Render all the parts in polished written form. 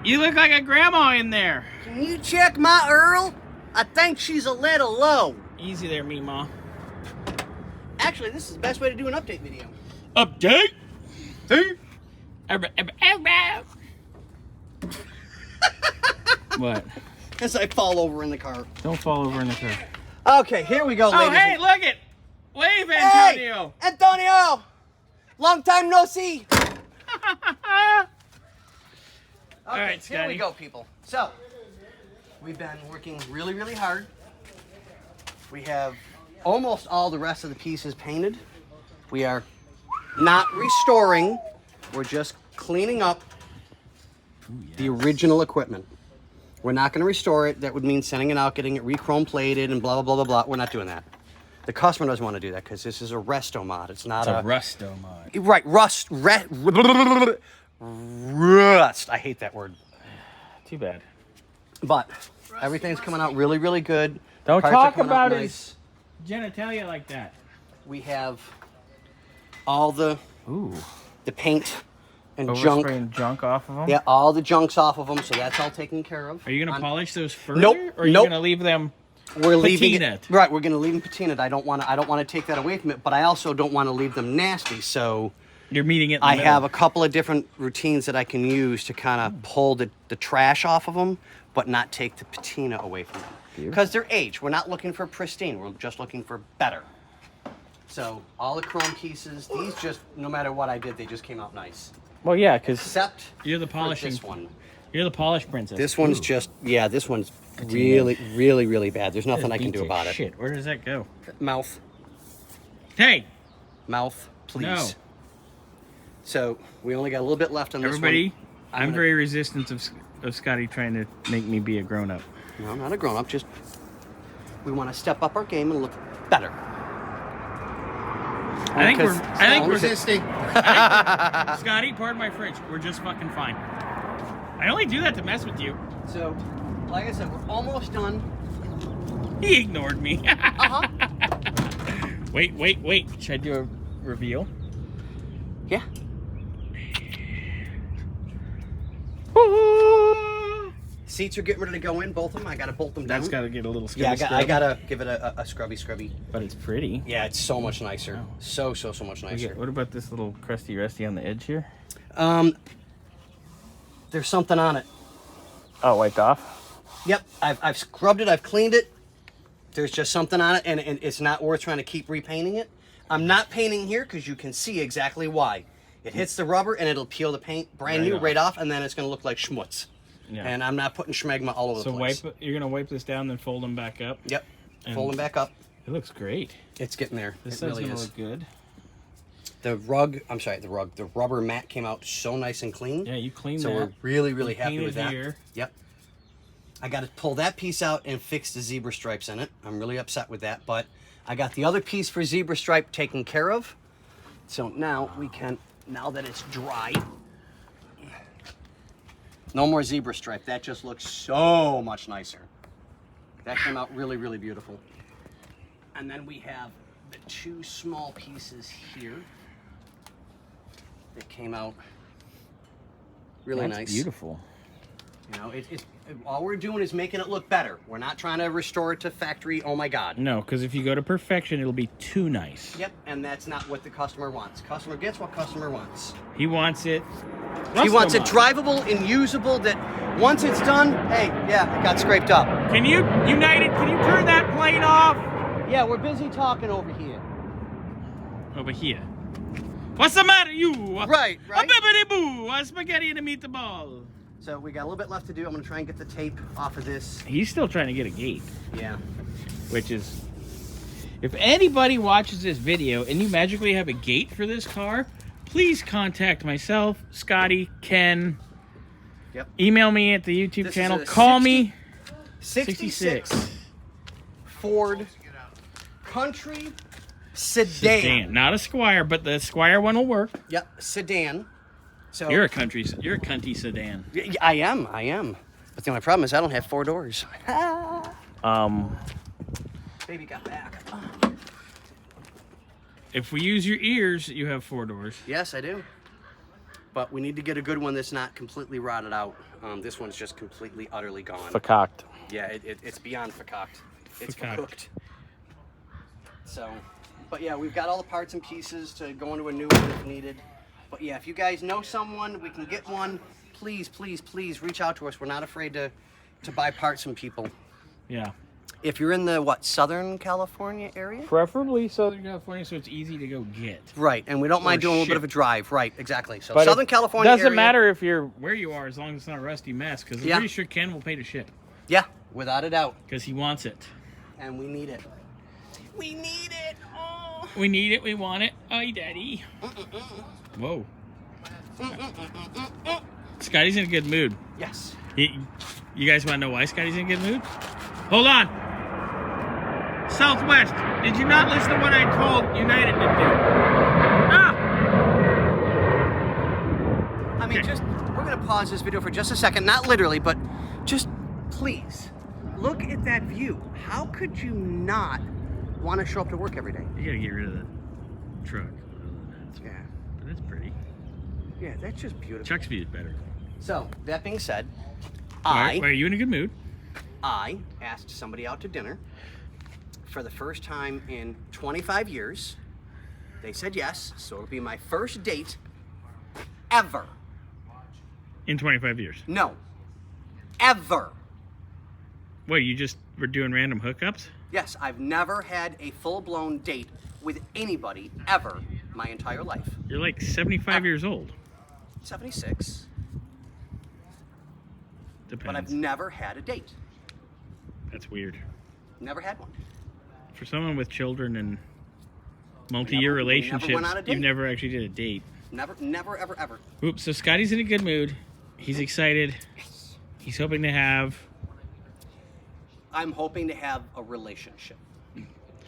You look like a grandma in there. Can you check my Earl? I think she's a little low. Easy there, Meemaw. Actually, this is the best way to do an update video. Update? Hey. What? As I fall over in the car. Don't fall over in the car. Okay, here we go, Oh, ladies. hey, look it. Wave, Antonio. Hey, Antonio. Long time no see. All right, here Scotty. we go, people. So, we've been working really, really hard. We have almost all the rest of the pieces painted. We are not restoring. We're just cleaning up the original equipment. We're not going to restore it. That would mean sending it out, getting it re-chrome plated, and blah, blah, blah, blah, blah. We're not doing that. The customer doesn't want to do that because this is a resto mod. It's not It's a rusto mod. Right, rust. I hate that word. Too bad. But everything's coming out really, really good. Don't Parts are talk coming out about nice. his genitalia like that. We have all the paint and junk. Overspraying junk off of them? Yeah, all the junk's off of them, so that's all taken care of. Are you going to polish those further? Nope, Or are you nope. going to leave them We're leaving patinaed? it. Right, we're going to leave them patinaed. I don't want to take that away from it, but I also don't want to leave them nasty. So You're meeting it in the I middle. have a couple of different routines that I can use to kind of pull the trash off of them, but not take the patina away from them. Because they're aged. We're not looking for pristine. We're just looking for better. So all the chrome pieces, these just, no matter what I did, they just came out nice. Well, yeah, because Except you're the for polishing. this one. You're the polish princess. This one's just, yeah, this one's really, really, really bad. There's nothing I can do about it. Shit, where does that go? Mouth. Hey, Mouth, please. No. So we only got a little bit left on this everybody, one. I'm very resistant of Scotty trying to make me be a grown-up. No, I'm not a grown-up. Just we want to step up our game and look better. I think we're resisting. Scotty, pardon my French, we're just fucking fine. I only do that to mess with you. So, like I said, we're almost done. He ignored me. Uh-huh. Wait. Should I do a reveal? Yeah. Seats are getting ready to go in, both of them. I got to bolt them down. That's got to get a little Yeah, scrubby. I got to give it a scrubby. But it's pretty. Yeah, it's so much nicer. Wow. So much nicer. What about this little crusty rusty on the edge here? There's something on it. Oh, wiped off? Yep, I've scrubbed it, I've cleaned it. There's just something on it, and it's not worth trying to keep repainting it. I'm not painting here because you can see exactly why. It hits the rubber and it'll peel the paint brand new right off, and then it's going to look like schmutz. Yeah. And I'm not putting schmegma all over the place. So you're going to wipe this down, then fold them back up? Yep, fold them back up. It looks great. It's getting there. This it side's really going to is. look good. The rubber mat came out so nice and clean. Yeah, you cleaned that. So we're really, really happy with that. Here. Yep. I got to pull that piece out and fix the zebra stripes in it. I'm really upset with that, but I got the other piece for zebra stripe taken care of. So now we can, now that it's dry, no more zebra stripe. That just looks so much nicer. That came out really, really beautiful. And then we have the two small pieces here that came out really nice. That's beautiful. You know, all we're doing is making it look better. We're not trying to restore it to factory, oh my God. No, because if you go to perfection, it'll be too nice. Yep, and that's not what the customer wants. Customer gets what customer wants. He wants it. He wants it drivable and usable, that once it's done, hey, yeah, it got scraped up. Can you, United, can you turn that plane off? Yeah, we're busy talking over here. Over here. What's the matter, you? Right. A bibbidi boo, a spaghetti and a meatball. So we got a little bit left to do. I'm gonna try and get the tape off of this. He's still trying to get a gate. Yeah. Which is, if anybody watches this video and you magically have a gate for this car, please contact myself, Scotty, Ken. Yep. Email me at the YouTube This channel. is a Call me. 66 Ford Country Sedan. Not a Squire, but the Squire one will work. Yep, sedan. So You're a cunty sedan. I am. But the only problem is I don't have 4 doors. Baby got back. If we use your ears, you have 4 doors. Yes, I do. But we need to get a good one that's not completely rotted out. This one's just completely, utterly gone. Facocked. Yeah, it's beyond facocked. It's Facocked. cooked. So, but yeah, we've got all the parts and pieces to go into a new one if needed. But yeah, if you guys know someone, we can get one. Please, please, please reach out to us. We're not afraid to buy parts from people. Yeah. If you're in the, Southern California area? Preferably Southern California, so it's easy to go get. Right, and we don't mind doing a little bit ship. of a drive. Right, exactly. So But Southern California doesn't area. matter if you're where you are, as long as it's not a rusty mess, because I'm Yeah. pretty sure Ken will pay to ship. Yeah, without a doubt. Because he wants it. And we need it. We need it. Oh. We need it, we want it. Aye, Daddy. Whoa. Scotty's in a good mood. Yes. You guys want to know why Scotty's in a good mood? Hold on. Southwest, did you not listen to what I told United to do? Ah! I mean, Okay. we're going to pause this video for just a second. Not literally, but just please look at that view. How could you not want to show up to work every day? You gotta get rid of the truck. Yeah. But that's pretty. Yeah, that's just beautiful. Chuck's view is better. So, that being said, Why are you in a good mood? I asked somebody out to dinner for the first time in 25 years. They said yes, so it'll be my first date ever. In 25 years. No, ever. What, you just were doing random hookups? Yes, I've never had a full-blown date with anybody ever my entire life. You're like 75 years old. 76, Depends. but I've never had a date. That's weird. Never had one. For someone with children and We multi-year never went relationships, on a date. you never actually did a date. Never, ever, ever. Oops, so Scotty's in a good mood. He's excited. Yes. He's hoping to have... I'm hoping to have a relationship.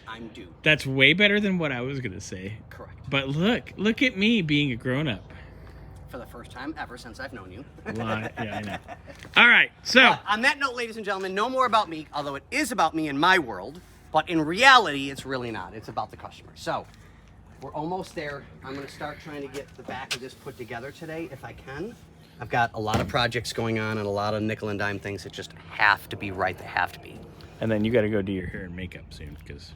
I'm due. That's way better than what I was going to say. Correct. But look at me being a grown-up. For the first time ever since I've known you. Yeah, I know. All right, so... On that note, ladies and gentlemen, no more about me, although it is about me in my world, but in reality, it's really not. It's about the customer. So, we're almost there. I'm going to start trying to get the back of this put together today, if I can. I've got a lot of projects going on and a lot of nickel and dime things that just have to be right. They have to be. And then you got to go do your hair and makeup soon, because...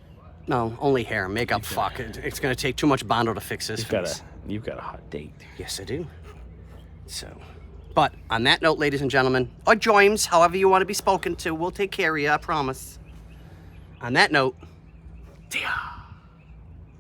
No, only hair, makeup, fuck. It's going to take too much Bondo to fix this. You've got a hot date. Yes, I do. So, but on that note, ladies and gentlemen, or Joims, however you want to be spoken to, we'll take care of you, I promise. On that note, dear.